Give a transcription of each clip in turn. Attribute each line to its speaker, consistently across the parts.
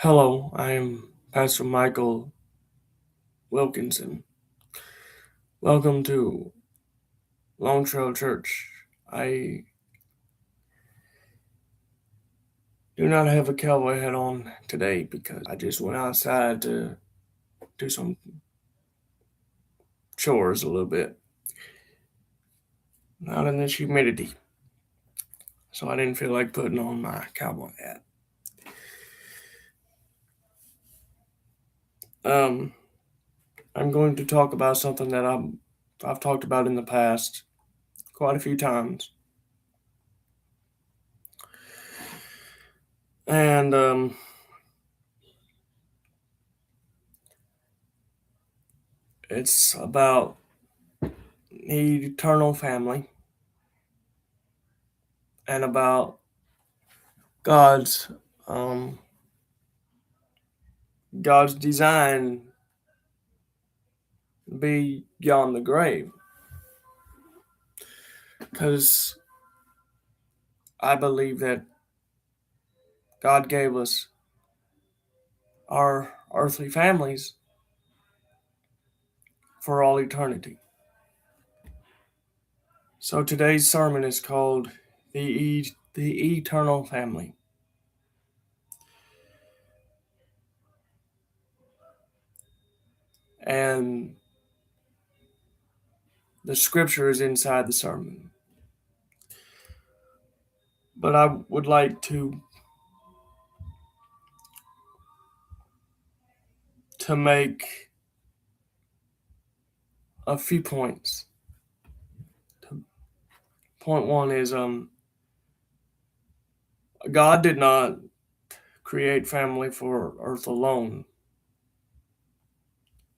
Speaker 1: Hello, I am Pastor Michael Wilkinson. Welcome to Long Trail Church. I do not have a cowboy hat on today because I just went outside to do some chores a little bit. Not in this humidity. So I didn't feel like putting on my cowboy hat. I'm going to talk about something that I've talked about in the past quite a few times. And it's about the eternal family and about God's um, God's design beyond the grave. Because I believe that God gave us our earthly families for all eternity. So today's sermon is called the Eternal Family. And the scripture is inside the sermon. But I would like to make a few points. Point one is God did not create family for earth alone.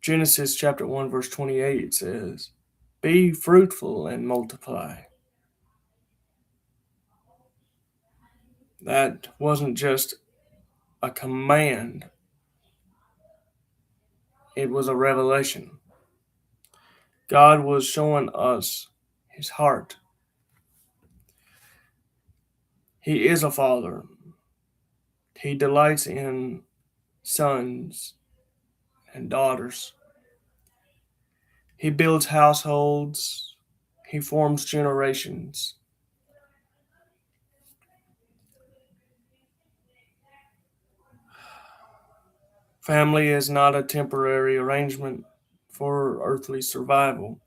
Speaker 1: Genesis chapter 1 verse 28 says, "Be fruitful and multiply." That wasn't just a command, it was a revelation. God was showing us his heart. He is a father. He delights in sons and daughters. He builds households. He forms generations. Family is not a temporary arrangement for earthly survival.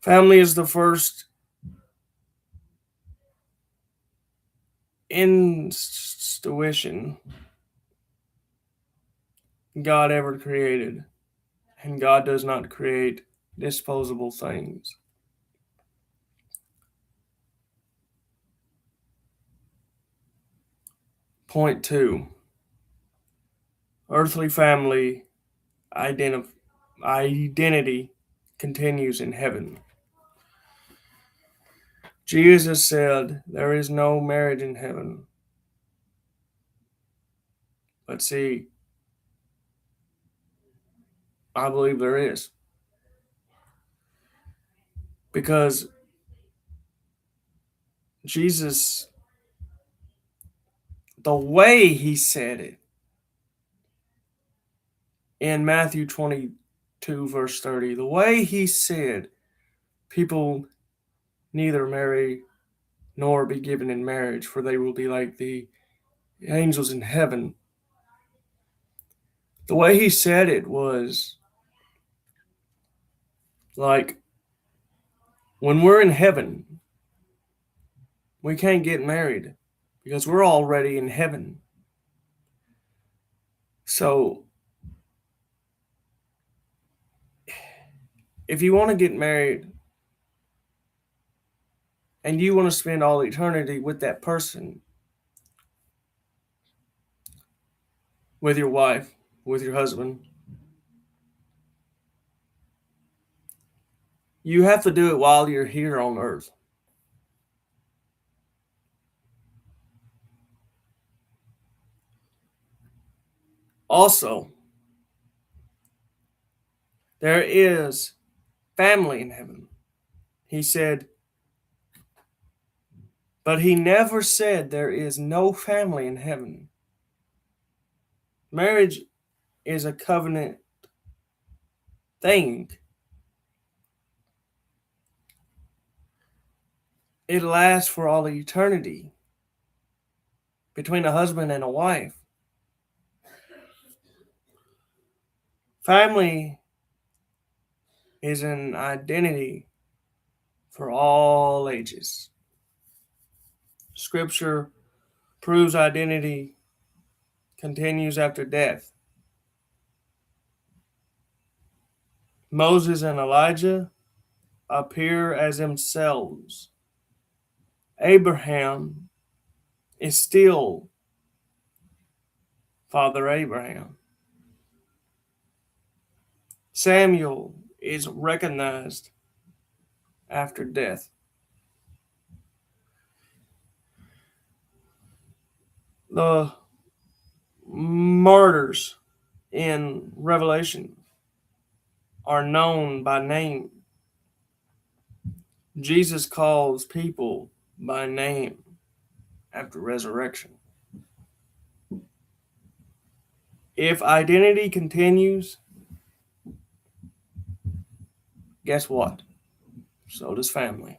Speaker 1: Family is the first institution God ever created, and God does not create disposable things. Point two, earthly family identity continues in heaven. Jesus said there is no marriage in heaven. But see, I believe there is. Because Jesus, the way he said it in Matthew 22, verse 30, the way he said people neither marry nor be given in marriage, for they will be like the angels in heaven. The way he said it was like, when we're in heaven, we can't get married because we're already in heaven. So, if you want to get married and you want to spend all eternity with that person, with your wife, with your husband, you have to do it while you're here on earth. Also, there is family in heaven. He said, But he never said there is no family in heaven. Marriage is a covenant thing. It lasts for all eternity between a husband and a wife. Family is an identity for all ages. Scripture proves identity continues after death. Moses and Elijah appear as themselves. Abraham is still Father Abraham. Samuel is recognized after death. The martyrs in Revelation are known by name. Jesus calls people by name after resurrection. If identity continues, guess what? So does family.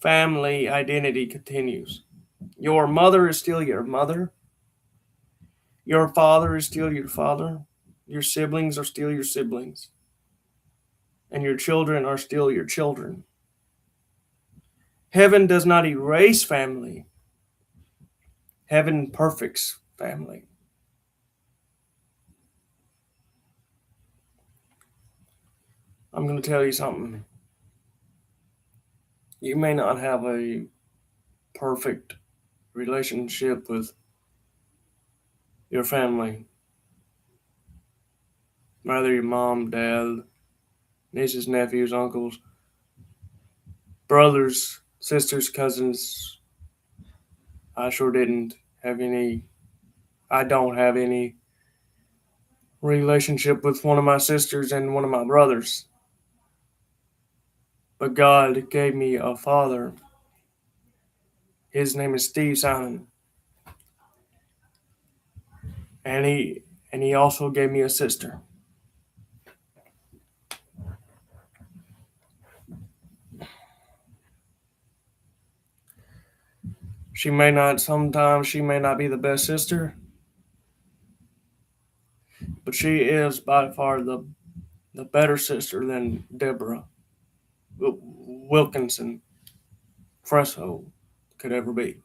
Speaker 1: Family identity continues. Your mother is still your mother. Your father is still your father. Your siblings are still your siblings. And your children are still your children. Heaven does not erase family. Heaven perfects family. I'm going to tell you something. You may not have a perfect relationship with your family, whether your mom, dad, nieces, nephews, uncles, brothers, sisters, cousins. I sure didn't have any. I don't have any relationship with one of my sisters and one of my brothers. But God gave me a father. His name is Steve Simon. And he also gave me a sister. Sometimes she may not be the best sister, but she is by far the better sister than Deborah Wilkinson Fresso could ever be.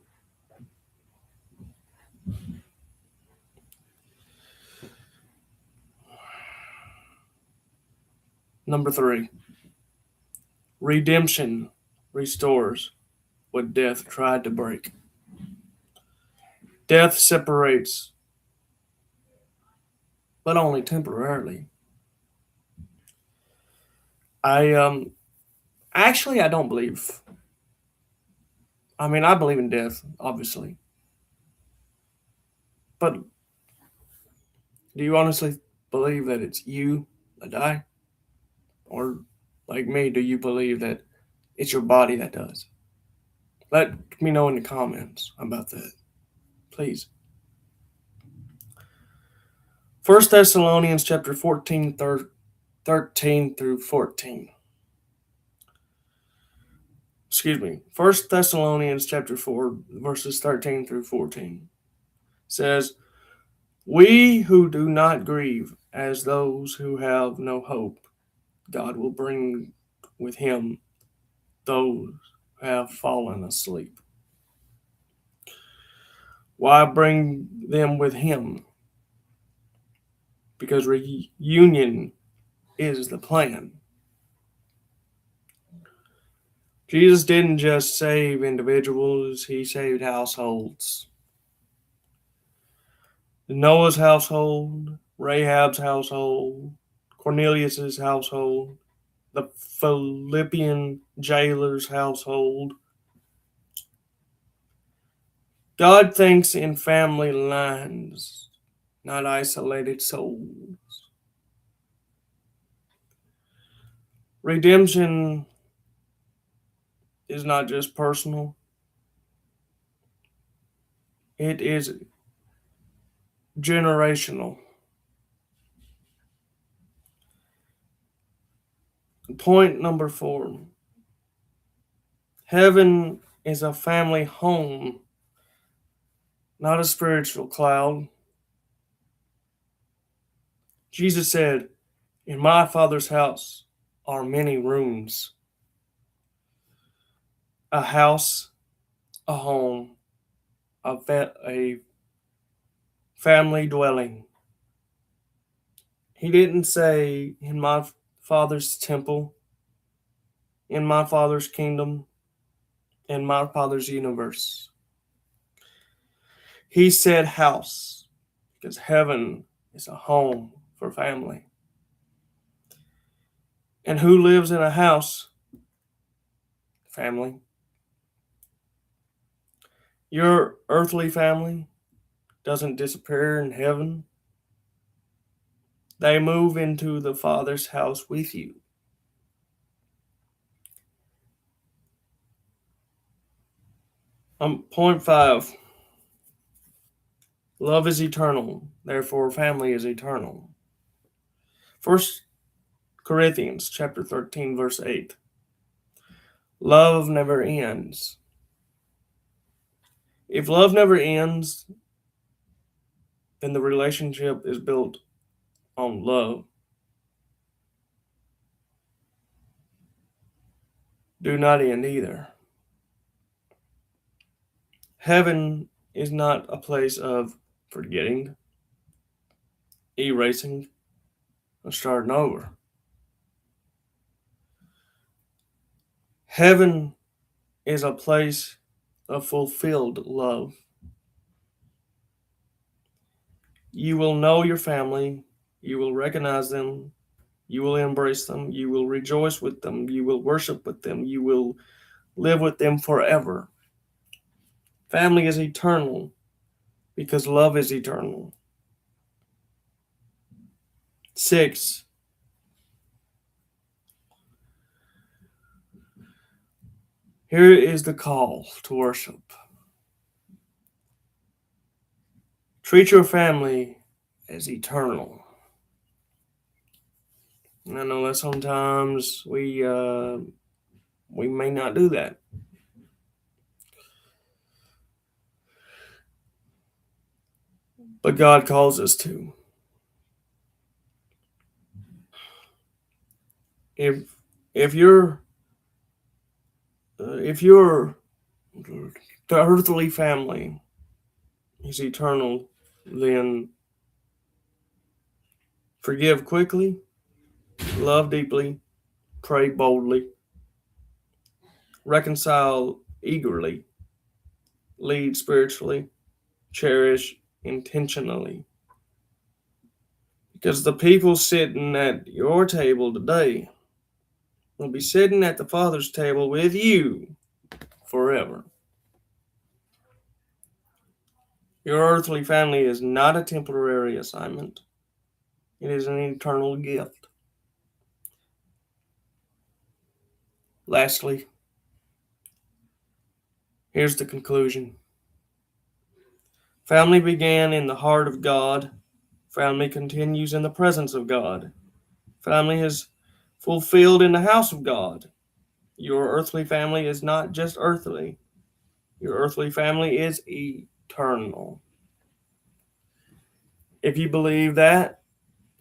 Speaker 1: Number 3, redemption restores what death tried to break. Death separates, but only temporarily. I don't believe. I believe in death, obviously. But do you honestly believe that it's you that die? Or, like me, do you believe that it's your body that does? Let me know in the comments about that, please. 1 Thessalonians chapter 14, 13 through 14. Excuse me. 1 Thessalonians chapter 4, verses 13 through 14 says, "We who do not grieve as those who have no hope, God will bring with him those who have fallen asleep." Why bring them with him? Because reunion is the plan. Jesus didn't just save individuals, he saved households. Noah's household, Rahab's household, Cornelius's household, the Philippian jailer's household. God thinks in family lines, not isolated souls. Redemption is not just personal, It is generational. Point number 4. Heaven is a family home, not a spiritual cloud. Jesus said, "In my Father's house are many rooms." A house, a home, a family dwelling. He didn't say, "In my Father's temple, in my Father's kingdom, in my Father's universe." He said house, because heaven is a home for family. And who lives in a house? Family. Your earthly family doesn't disappear in heaven. They move into the Father's house with you. Point 5. Love is eternal, therefore family is eternal. 1 Corinthians chapter 13, verse 8. Love never ends. If love never ends, then the relationship is built on love. Do not end either. Heaven is not a place of forgetting, erasing, or starting over. Heaven is a place of fulfilled love. You will know your family, you will recognize them, you will embrace them, you will rejoice with them, you will worship with them, you will live with them forever. Family is eternal because love is eternal. 6. Here is the call to worship. Treat your family as eternal. And I know that sometimes we may not do that. But God calls us to. If your the earthly family is eternal, then forgive quickly, love deeply, pray boldly, reconcile eagerly, lead spiritually, cherish intentionally. Because the people sitting at your table today will be sitting at the Father's table with you forever. Your earthly family is not a temporary assignment. It is an eternal gift. Lastly, here's the conclusion. Family began in the heart of God. Family continues in the presence of God. Family is fulfilled in the house of God. Your earthly family is not just earthly. Your earthly family is eternal. If you believe that,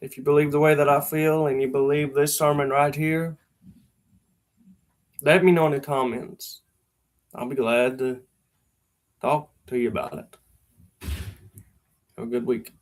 Speaker 1: if you believe the way that I feel, and you believe this sermon right here, let me know in the comments. I'll be glad to talk to you about it. Have a good week.